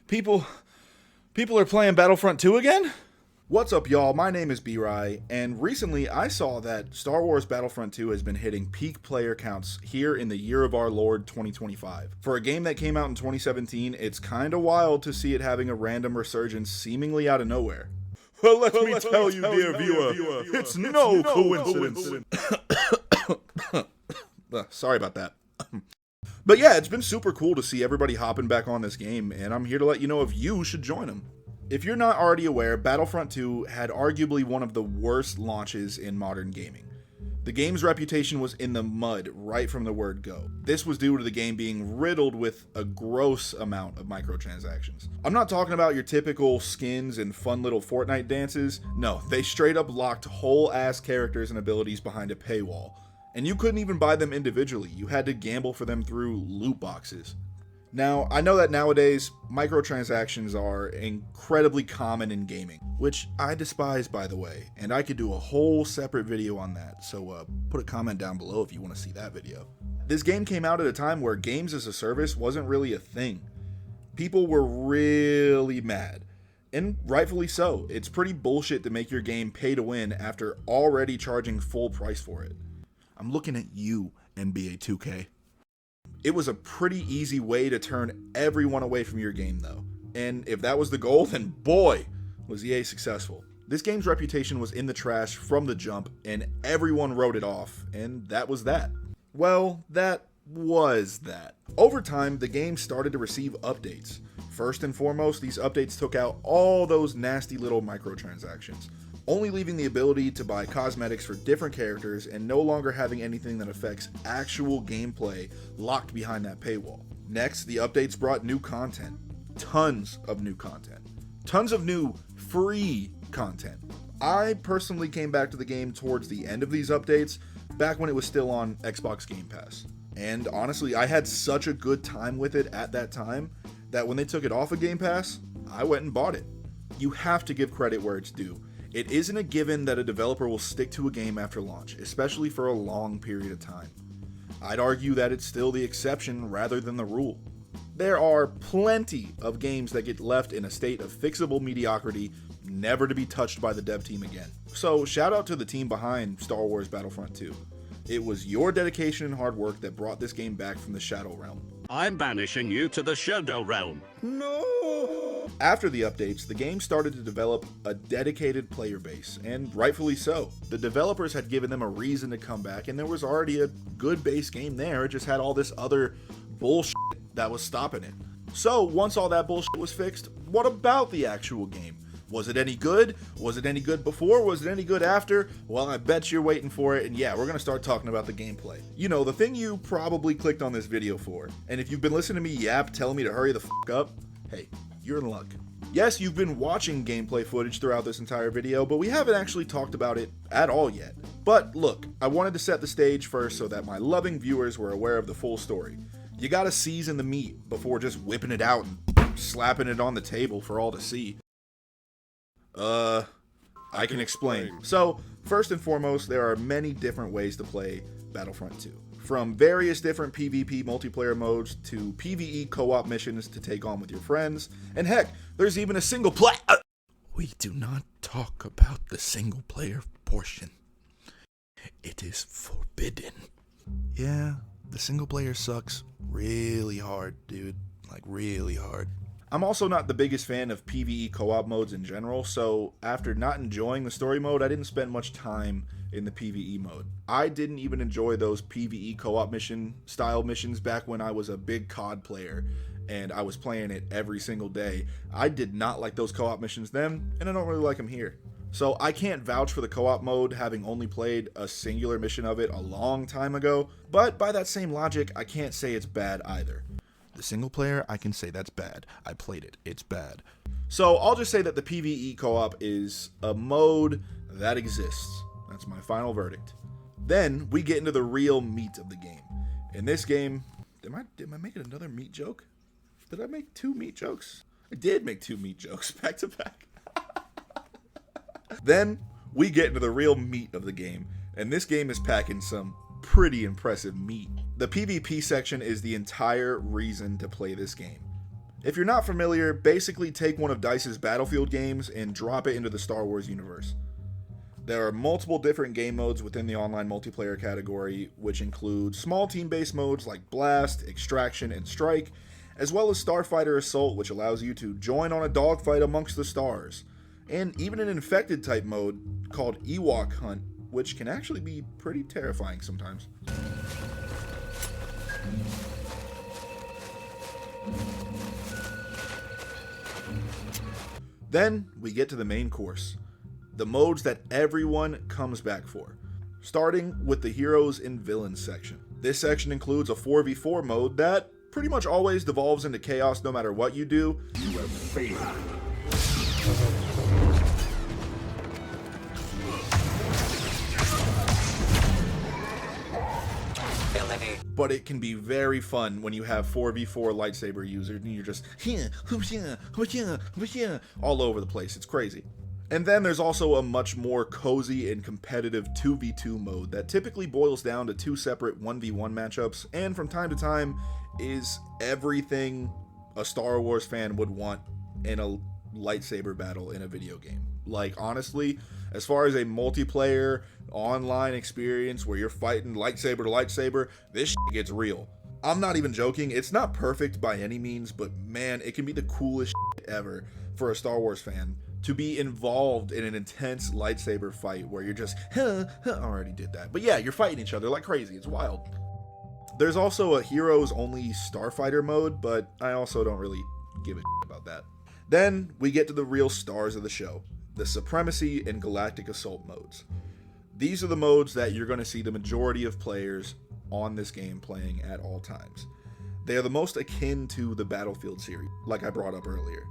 People are playing Battlefront 2 again? What's up, y'all? My name is B-Rye, and recently I saw that Star Wars Battlefront 2 has been hitting peak player counts here in the year of our Lord 2025. For a game that came out in 2017, it's kinda wild to see it having a random resurgence seemingly out of nowhere. Well, let me tell you, dear viewer, it's no coincidence. Sorry about that. But yeah, it's been super cool to see everybody hopping back on this game, and I'm here to let you know if you should join them. If you're not already aware, Battlefront 2 had arguably one of the worst launches in modern gaming. The game's reputation was in the mud right from the word go. This was due to the game being riddled with a gross amount of microtransactions. I'm not talking about your typical skins and fun little Fortnite dances. No, they straight up locked whole ass characters and abilities behind a paywall. And you couldn't even buy them individually. You had to gamble for them through loot boxes. Now, I know that nowadays, microtransactions are incredibly common in gaming, which I despise, by the way, and I could do a whole separate video on that, so put a comment down below if you want to see that video. This game came out at a time where games as a service wasn't really a thing. People were really mad, and rightfully so. It's pretty bullshit to make your game pay to win after already charging full price for it. I'm looking at you, NBA 2K. It was a pretty easy way to turn everyone away from your game though. And if that was the goal, then boy, was EA successful. This game's reputation was in the trash from the jump, and everyone wrote it off, and that was that. Well, that was that. Over time, the game started to receive updates. First and foremost, these updates took out all those nasty little microtransactions, only leaving the ability to buy cosmetics for different characters and no longer having anything that affects actual gameplay locked behind that paywall. Next, the updates brought new content. Tons of new content. Tons of new free content. I personally came back to the game towards the end of these updates, back when it was still on Xbox Game Pass. And honestly, I had such a good time with it at that time that when they took it off of Game Pass, I went and bought it. You have to give credit where it's due. It isn't a given that a developer will stick to a game after launch, especially for a long period of time. I'd argue that it's still the exception rather than the rule. There are plenty of games that get left in a state of fixable mediocrity, never to be touched by the dev team again. So shout out to the team behind Star Wars Battlefront 2. It was your dedication and hard work that brought this game back from the Shadow Realm. I'm banishing you to the Shadow Realm. No! After the updates, the game started to develop a dedicated player base, and rightfully so. The developers had given them a reason to come back, and there was already a good base game there. It just had all this other bullshit that was stopping it. So, once all that bullshit was fixed, what about the actual game? Was it any good? Was it any good before? Was it any good after? Well, I bet you're waiting for it, and yeah, we're gonna start talking about the gameplay. You know, the thing you probably clicked on this video for. And if you've been listening to me yap telling me to hurry the f*** up, hey, you're in luck. Yes, you've been watching gameplay footage throughout this entire video, but we haven't actually talked about it at all yet. But look, I wanted to set the stage first so that my loving viewers were aware of the full story. You gotta season the meat before just whipping it out and slapping it on the table for all to see. I can explain. So, first and foremost, there are many different ways to play Battlefront 2. From various different PvP multiplayer modes to PvE co-op missions to take on with your friends, and heck, there's even a single player. We do not talk about the single player portion. It is forbidden. Yeah, the single player sucks really hard, dude. Like, really hard. I'm also not the biggest fan of PvE co-op modes in general, so after not enjoying the story mode, I didn't spend much time in the PvE mode. I didn't even enjoy those PvE co-op style missions back when I was a big COD player and I was playing it every single day. I did not like those co-op missions then, and I don't really like them here. So I can't vouch for the co-op mode, having only played a singular mission of it a long time ago, but by that same logic, I can't say it's bad either. The single player, I can say that's bad. I played it. It's bad. So I'll just say that the PvE co-op is a mode that exists. That's my final verdict. Then we get into the real meat of the game. In this game, am I making another meat joke? Did I make 2 meat jokes? I did make 2 meat jokes back to back. Then we get into the real meat of the game. And this game is packing some pretty impressive meat. The PvP section is the entire reason to play this game. If you're not familiar, basically take one of DICE's Battlefield games and drop it into the Star Wars universe. There are multiple different game modes within the online multiplayer category, which include small team-based modes like Blast, Extraction, and Strike, as well as Starfighter Assault, which allows you to join on a dogfight amongst the stars, and even an infected type mode called Ewok Hunt, which can actually be pretty terrifying sometimes. Then we get to the main course, the modes that everyone comes back for, starting with the heroes and villains section. This section includes a 4v4 mode that pretty much always devolves into chaos no matter what you do. You have failed. But it can be very fun when you have 4v4 lightsaber users and you're just all over the place. It's crazy. And then there's also a much more cozy and competitive 2v2 mode that typically boils down to 2 separate 1v1 matchups, and from time to time is everything a Star Wars fan would want in a lightsaber battle in a video game. Like, honestly, as far as a multiplayer online experience where you're fighting lightsaber to lightsaber, this shit gets real. I'm not even joking. It's not perfect by any means, but man, it can be the coolest shit ever for a Star Wars fan to be involved in an intense lightsaber fight where you're just, I already did that. But yeah, you're fighting each other like crazy. It's wild. There's also a heroes only Starfighter mode, but I also don't really give a shit about that. Then we get to the real stars of the show, the Supremacy and Galactic Assault modes. These are the modes that you're going to see the majority of players on this game playing at all times. They are the most akin to the Battlefield series, like I brought up earlier,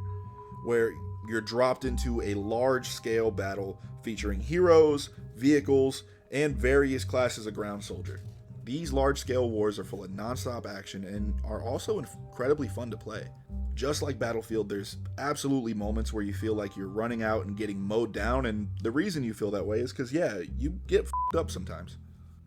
where you're dropped into a large-scale battle featuring heroes, vehicles, and various classes of ground soldier. These large-scale wars are full of non-stop action and are also incredibly fun to play. Just like Battlefield, there's absolutely moments where you feel like you're running out and getting mowed down, and the reason you feel that way is because, yeah, you get f***ed up sometimes.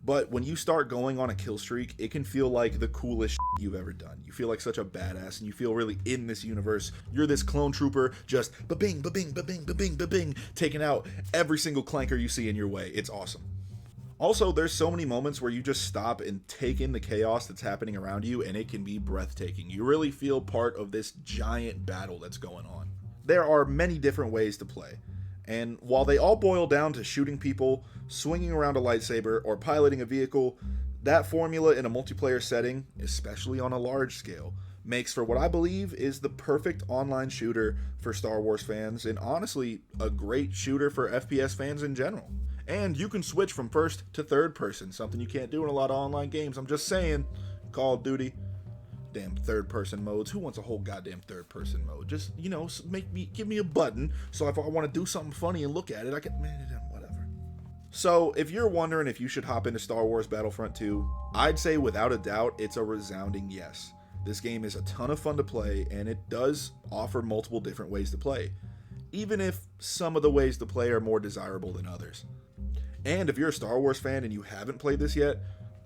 But when you start going on a kill streak, it can feel like the coolest shit you've ever done. You feel like such a badass, and you feel really in this universe. You're this clone trooper, just ba-bing, ba-bing, ba-bing, ba-bing, ba-bing, taking out every single clanker you see in your way. It's awesome. Also, there's so many moments where you just stop and take in the chaos that's happening around you, and it can be breathtaking. You really feel part of this giant battle that's going on. There are many different ways to play, and while they all boil down to shooting people, swinging around a lightsaber, or piloting a vehicle, that formula in a multiplayer setting, especially on a large scale, makes for what I believe is the perfect online shooter for Star Wars fans, and honestly, a great shooter for FPS fans in general. And you can switch from first to third person, something you can't do in a lot of online games. I'm just saying, Call of Duty, damn third person modes. Who wants a whole goddamn third person mode? Just, give me a button, so if I want to do something funny and look at it, I can, whatever. So, if you're wondering if you should hop into Star Wars Battlefront 2, I'd say without a doubt, it's a resounding yes. This game is a ton of fun to play, and it does offer multiple different ways to play, even if some of the ways to play are more desirable than others. And if you're a Star Wars fan and you haven't played this yet,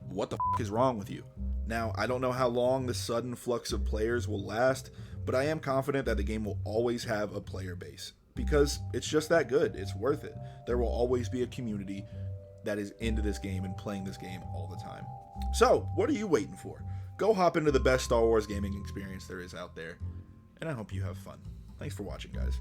what the f*** is wrong with you? Now, I don't know how long the sudden flux of players will last, but I am confident that the game will always have a player base, because it's just that good. It's worth it. There will always be a community that is into this game and playing this game all the time. So, what are you waiting for? Go hop into the best Star Wars gaming experience there is out there, and I hope you have fun. Thanks for watching, guys.